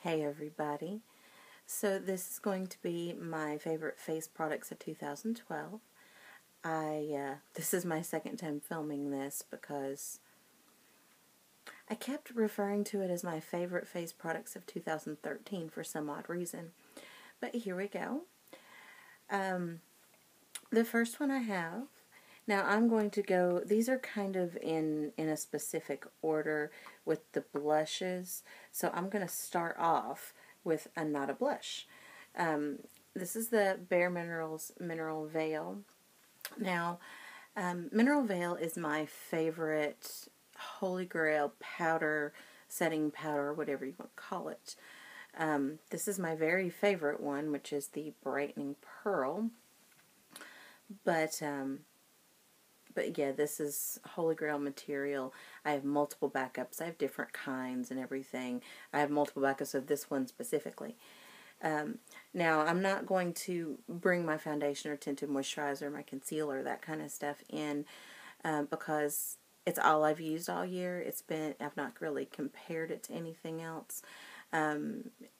Hey everybody. So this is going to be my favorite face products of 2012. This is my second time filming this because I kept referring to it as my favorite face products of 2013 for some odd reason. But here we go. The first one I have, now I'm going to go, these are kind of in a specific order with the blushes, so I'm going to start off with a not a blush. This is the Bare Minerals Mineral Veil. Now, Mineral Veil is my favorite holy grail powder, setting powder, whatever you want to call it. This is my very favorite one, which is the Brightening Pearl. But yeah, this is holy grail material. I have multiple backups. I have different kinds and everything. I have multiple backups of this one specifically. Now, I'm not going to bring my foundation or tinted moisturizer, my concealer, that kind of stuff in because it's all I've used all year. I've not really compared it to anything else.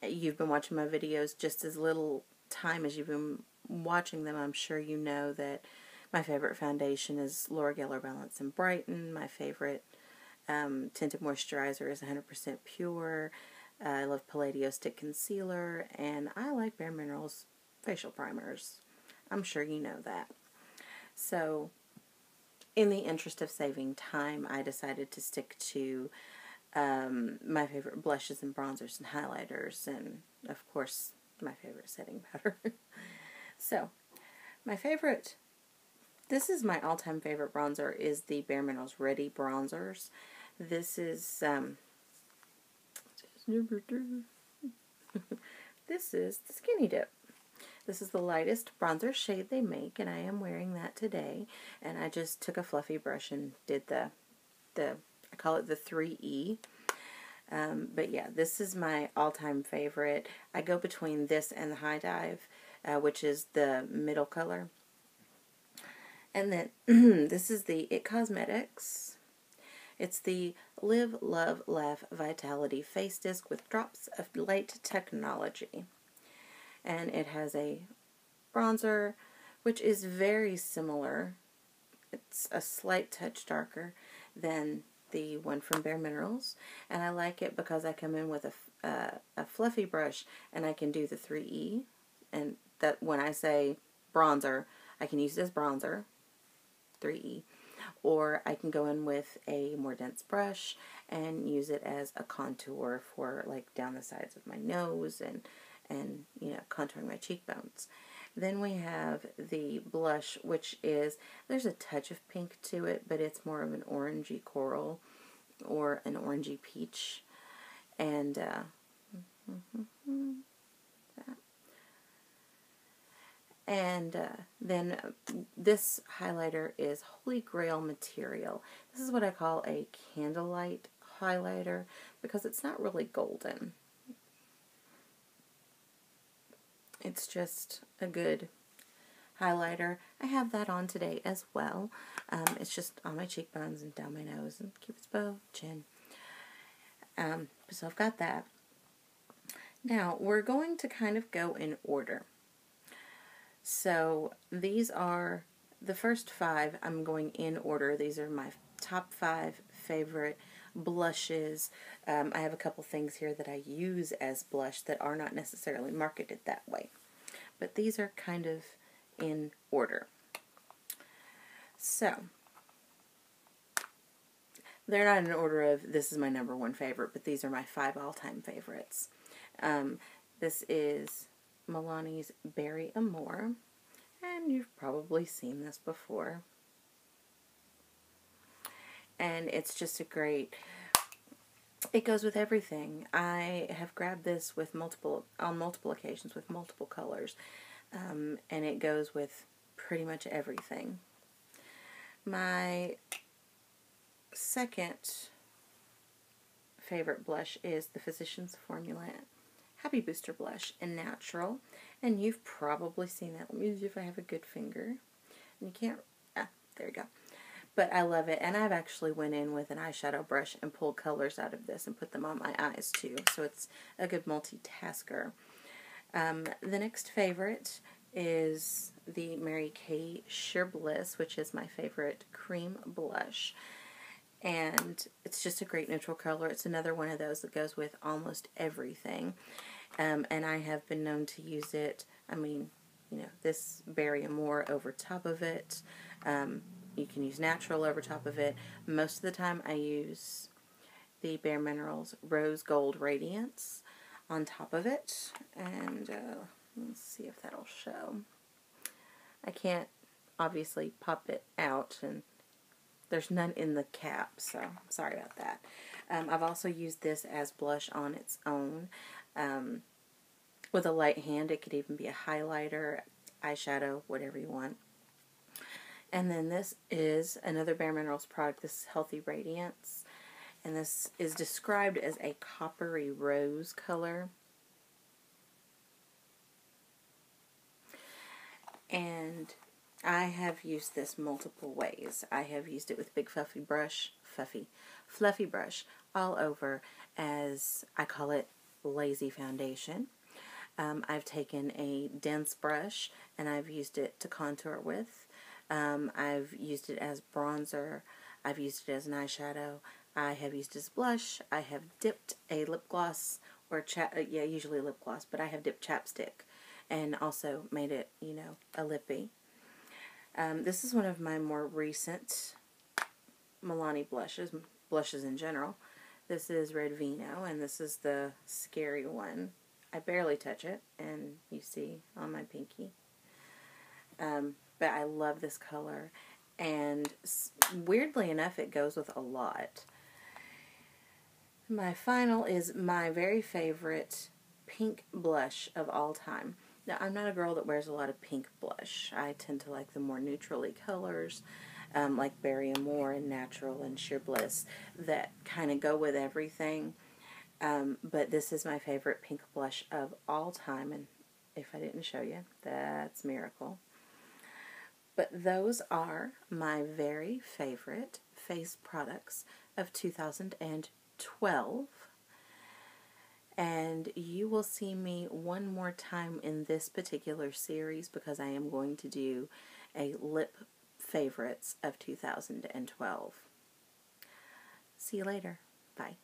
You've been watching my videos just as little time as you've been watching them. I'm sure you know that my favorite foundation is Laura Geller Balance and Brighten. My favorite tinted moisturizer is 100% pure. I love Palladio Stick Concealer, and I like Bare Minerals facial primers. I'm sure you know that. So, in the interest of saving time, I decided to stick to my favorite blushes and bronzers and highlighters, and of course, my favorite setting powder. So, this is my all-time favorite bronzer, is the Bare Minerals Ready Bronzers. This is, this is the Skinny Dip. This is the lightest bronzer shade they make, and I am wearing that today. And I just took a fluffy brush and did I call it the 3E. But yeah, this is my all-time favorite. I go between this and the High Dive, which is the middle color. And then this is the It Cosmetics. It's the Live, Love, Laugh Vitality Face Disc with drops of light technology. And it has a bronzer, which is very similar. It's a slight touch darker than the one from Bare Minerals. And I like it because I come in with a fluffy brush and I can do the 3E. And that when I say bronzer, I can use this bronzer, 3E. Or I can go in with a more dense brush and use it as a contour for like down the sides of my nose and you know, contouring my cheekbones. Then we have the blush, which is, there's a touch of pink to it, but it's more of an orangey coral or an orangey peach. And then this highlighter is Holy Grail material. This is what I call a candlelight highlighter because it's not really golden. It's just a good highlighter. I have that on today as well. It's just on my cheekbones and down my nose and cupid's bow, chin. So I've got that. Now, we're going to kind of go in order. So these are the first 5. I'm going in order. These are my top 5 favorite blushes. I have a couple things here that I use as blush that are not necessarily marketed that way. But these are kind of in order. So, they're not in order of this is my number 1 favorite, but these are my 5 all-time favorites. This is Milani's Berry Amore, and you've probably seen this before. And it's just a great, it goes with everything. I have grabbed this with on multiple occasions with multiple colors, and it goes with pretty much everything. My second favorite blush is the Physicians Formula Happy Booster Blush in Natural, and you've probably seen that. Let me see if I have a good finger. And you can't, there you go. But I love it, and I've actually went in with an eyeshadow brush and pulled colors out of this and put them on my eyes too, so it's a good multitasker. The next favorite is the Mary Kay Sheer Bliss, which is my favorite cream blush. And it's just a great neutral color. It's another one of those that goes with almost everything. And I have been known to use it, I mean, you know, this Berry Amore over top of it. You can use natural over top of it. Most of the time I use the Bare Minerals Rose Gold Radiance on top of it. And let's see if that'll show. I can't obviously pop it out, and there's none in the cap, so sorry about that. I've also used this as blush on its own. With a light hand, it could even be a highlighter, eyeshadow, whatever you want. And then this is another Bare Minerals product. This is Healthy Radiance. And this is described as a coppery rose color. And I have used this multiple ways. I have used it with big fluffy brush all over as, I call it, lazy foundation. I've taken a dense brush and I've used it to contour with. I've used it as bronzer. I've used it as an eyeshadow. I have used it as blush. I have dipped a lip gloss, or usually lip gloss, but I have dipped chapstick and also made it, you know, a lippy. This is one of my more recent Milani blushes in general. This is Red Vino, and this is the scary one. I barely touch it, and you see on my pinky. But I love this color, and weirdly enough, it goes with a lot. My final is my very favorite pink blush of all time. Now, I'm not a girl that wears a lot of pink blush. I tend to like the more neutrally colors, like Berry Amore and Natural and Sheer Bliss, that kind of go with everything. But this is my favorite pink blush of all time, and if I didn't show you, that's a miracle. But those are my very favorite face products of 2012. And you will see me one more time in this particular series because I am going to do a lip favorites of 2012. See you later. Bye.